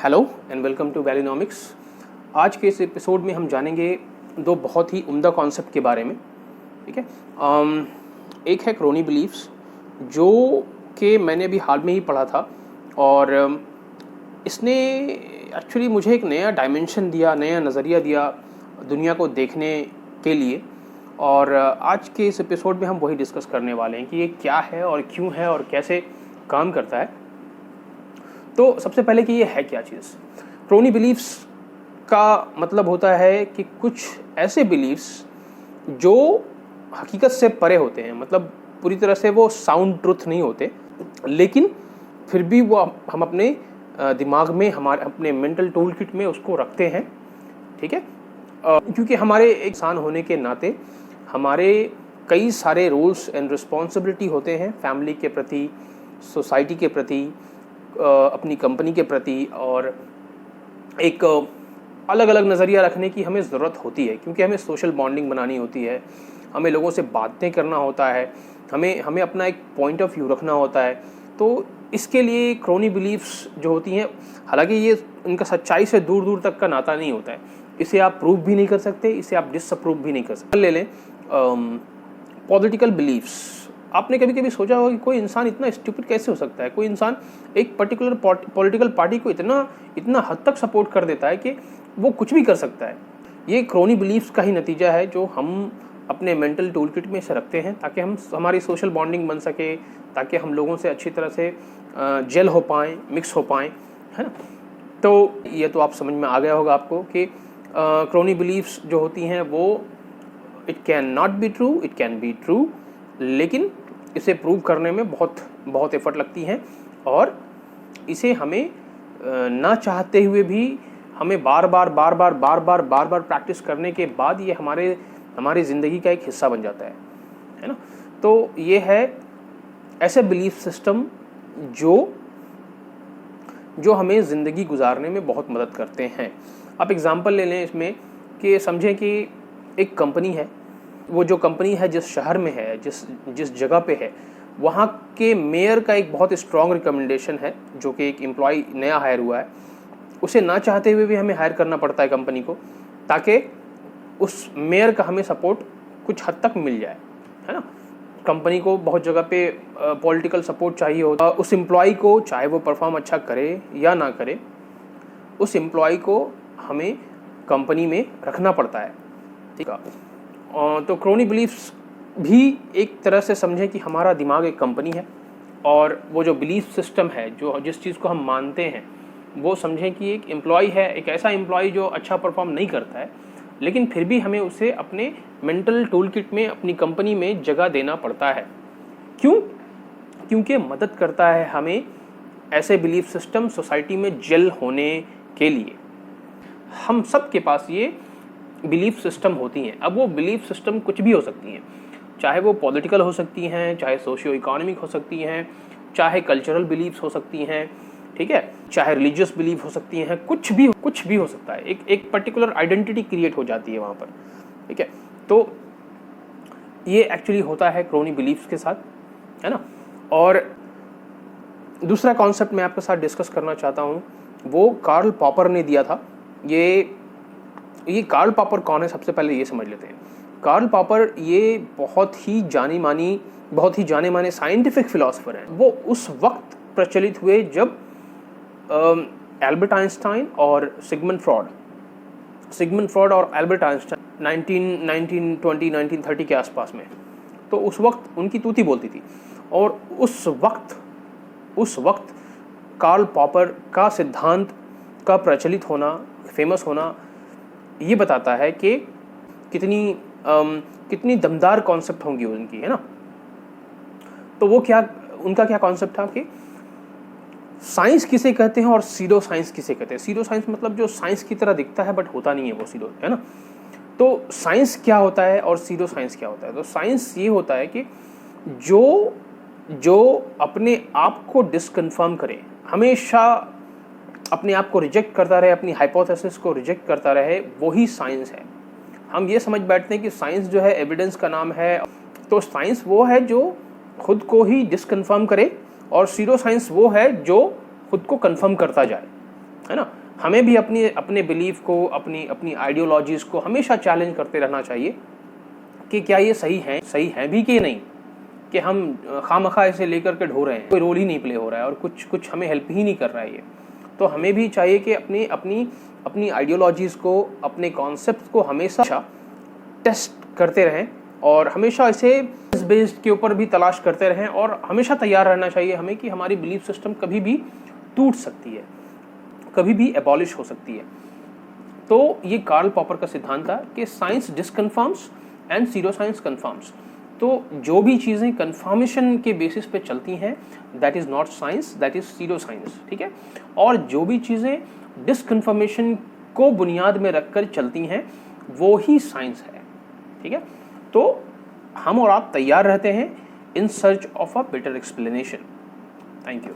Hello and welcome to Valuenomics. आज के इस एपिसोड में हम जानेंगे दो बहुत ही उम्दा कॉन्सेप्ट के बारे में। ठीक है, एक है क्रोनी बिलीफ्स, जो कि मैंने अभी हाल में ही पढ़ा था और इसने एक्चुअली मुझे एक नया डायमेंशन दिया, नया नज़रिया दिया दुनिया को देखने के लिए। और आज के इस एपिसोड में हम वही डिस्कस करने वाले हैं कि ये क्या है और क्यों है और कैसे काम करता है। तो सबसे पहले कि ये है क्या चीज़। क्रोनी बिलीफ्स का मतलब होता है कि कुछ ऐसे बिलीफ्स जो हकीकत से परे होते हैं, मतलब पूरी तरह से वो साउंड ट्रुथ नहीं होते, लेकिन फिर भी वो हम अपने दिमाग में, हमारे अपने मेंटल टूल किट में उसको रखते हैं। ठीक है, क्योंकि हमारे एक इंसान होने के नाते हमारे कई सारे रोल्स एंड रिस्पॉन्सिबिलिटी होते हैं, फैमिली के प्रति, सोसाइटी के प्रति, अपनी कंपनी के प्रति, और एक अलग अलग नज़रिया रखने की हमें ज़रूरत होती है, क्योंकि हमें सोशल बॉन्डिंग बनानी होती है, हमें लोगों से बातें करना होता है, हमें अपना एक पॉइंट ऑफ व्यू रखना होता है। तो इसके लिए क्रोनी बिलीफ्स जो होती हैं, हालांकि ये इनका सच्चाई से दूर दूर तक का नाता नहीं होता है, इसे आप प्रूव भी नहीं कर सकते, इसे आप डिसअप्रूव भी नहीं कर सकते। ले लें पॉलिटिकल बिलीफ्स। आपने कभी कभी सोचा होगा कि कोई इंसान इतना स्टूपिड कैसे हो सकता है, कोई इंसान एक पर्टिकुलर पॉलिटिकल पार्टी को इतना हद तक सपोर्ट कर देता है कि वो कुछ भी कर सकता है। ये क्रोनी बिलीफ्स का ही नतीजा है जो हम अपने मेंटल टूल किट में से रखते हैं, ताकि हमारी सोशल बॉन्डिंग बन सके, ताकि हम लोगों से अच्छी तरह से जेल हो पाएँ, मिक्स हो पाएँ, है ना। तो ये तो आप समझ में आ गया होगा आपको कि क्रोनी बिलीफ्स जो होती हैं वो it can not be true, it can be true, लेकिन इसे प्रूव करने में बहुत एफर्ट लगती हैं, और इसे हमें ना चाहते हुए भी हमें बार बार प्रैक्टिस करने के बाद ये हमारी ज़िंदगी का एक हिस्सा बन जाता है ना। तो ये है ऐसे बिलीफ सिस्टम जो हमें ज़िंदगी गुजारने में बहुत मदद करते हैं। आप एग्ज़ाम्पल ले लें इसमें कि समझें कि एक कंपनी है, वो जो कंपनी है जिस शहर में है, जिस जगह पे है, वहाँ के मेयर का एक बहुत स्ट्रॉन्ग रिकमेंडेशन है, जो कि एक एम्प्लॉय नया हायर हुआ है, उसे ना चाहते हुए भी हमें हायर करना पड़ता है कंपनी को, ताकि उस मेयर का हमें सपोर्ट कुछ हद तक मिल जाए, है ना। कंपनी को बहुत जगह पे पॉलिटिकल सपोर्ट चाहिए होता है। उस एम्प्लॉय को, चाहे वो परफॉर्म अच्छा करे या ना करे, उस एम्प्लॉय को हमें कंपनी में रखना पड़ता है। ठीक है, तो क्रोनी बिलीफ्स भी एक तरह से समझें कि हमारा दिमाग एक कंपनी है, और वो जो बिलीफ सिस्टम है, जो जिस चीज़ को हम मानते हैं, वो समझें कि एक एम्प्लॉय है, एक ऐसा एम्प्लॉय जो अच्छा परफॉर्म नहीं करता है, लेकिन फिर भी हमें उसे अपने मेंटल टूल किट में, अपनी कंपनी में जगह देना पड़ता है। क्यों? क्योंकि मदद करता है हमें ऐसे बिलीफ सिस्टम सोसाइटी में जेल होने के लिए। हम सब के पास ये बिलीफ सिस्टम होती हैं। अब वो बिलीफ सिस्टम कुछ भी हो सकती हैं, चाहे वो पॉलिटिकल हो सकती हैं, चाहे सोशियो इकोनॉमिक हो सकती हैं, चाहे कल्चरल बिलीफ्स हो सकती हैं, ठीक है, चाहे रिलीजियस बिलीफ हो सकती हैं, कुछ भी हो सकता है। एक पर्टिकुलर आइडेंटिटी क्रिएट हो जाती है वहाँ पर। ठीक है, तो ये एक्चुअली होता है क्रोनी बिलीफ्स के साथ, है ना। और दूसरा कॉन्सेप्ट मैं आपके साथ डिस्कस करना चाहता हूँ, वो कार्ल पॉपर ने दिया था। ये कार्ल पॉपर कौन है, सबसे पहले ये समझ लेते हैं। कार्ल पॉपर ये बहुत ही जाने माने साइंटिफिक फिलोसोफर हैं। वो उस वक्त प्रचलित हुए जब एल्बर्ट आइंस्टाइन और सिगमंड फ्रॉड और एल्बर्ट आइंस्टाइन 1920-1930 के आसपास में, तो उस वक्त उनकी तूती बोलती थी। और उस वक्त कार्ल पॉपर का सिद्धांत का प्रचलित होना, फेमस होना, ये बताता है कि कितनी दमदार कॉन्सेप्ट होंगी उनकी, है ना। तो उनका क्या कॉन्सेप्ट था कि साइंस किसे कहते हैं और सीडो साइंस किसे कहते हैं। सीडो साइंस मतलब जो साइंस की तरह दिखता है बट होता नहीं है, वो सीडो, है ना। तो साइंस क्या होता है और सीडो साइंस क्या होता है। तो साइंस ये होता है कि जो अपने आप को डिसकन्फर्म करे, हमेशा अपने आप को रिजेक्ट करता रहे, अपनी हाइपोथेसिस को रिजेक्ट करता रहे, वही साइंस है। हम ये समझ बैठते हैं कि साइंस जो है एविडेंस का नाम है। तो साइंस वो है जो खुद को ही डिसकन्फर्म करे, और सीडो साइंस वो है जो खुद को कन्फर्म करता जाए। है ना। हमें भी अपने बिलीफ को, अपनी आइडियोलॉजीज़ को हमेशा चैलेंज करते रहना चाहिए कि क्या ये सही है भी कि नहीं, कि हम खामखा इसे लेकर के ढो रहे हैं, कोई रोल ही नहीं प्ले हो रहा है और कुछ हमें हेल्प ही नहीं कर रहा है ये। तो हमें भी चाहिए कि अपनी आइडियोलॉजीज़ को, अपने कॉन्सेप्ट को हमेशा टेस्ट करते रहें और हमेशा इसे बेस्ड के ऊपर भी तलाश करते रहें, और हमेशा तैयार रहना चाहिए हमें कि हमारी बिलीफ सिस्टम कभी भी टूट सकती है, कभी भी एबॉलिश हो सकती है। तो ये कार्ल पॉपर का सिद्धांत था कि साइंस डिसकन्फर्म्स एंड सीरो साइंस कन्फर्म्स। तो जो भी चीज़ें कन्फर्मेशन के बेसिस पे चलती हैं, that is not science, that is zero science, ठीक है। और जो भी चीज़ें डिसकन्फर्मेशन को बुनियाद में रखकर चलती हैं, वो ही साइंस है, ठीक है। तो हम और आप तैयार रहते हैं in search of a better explanation. Thank you.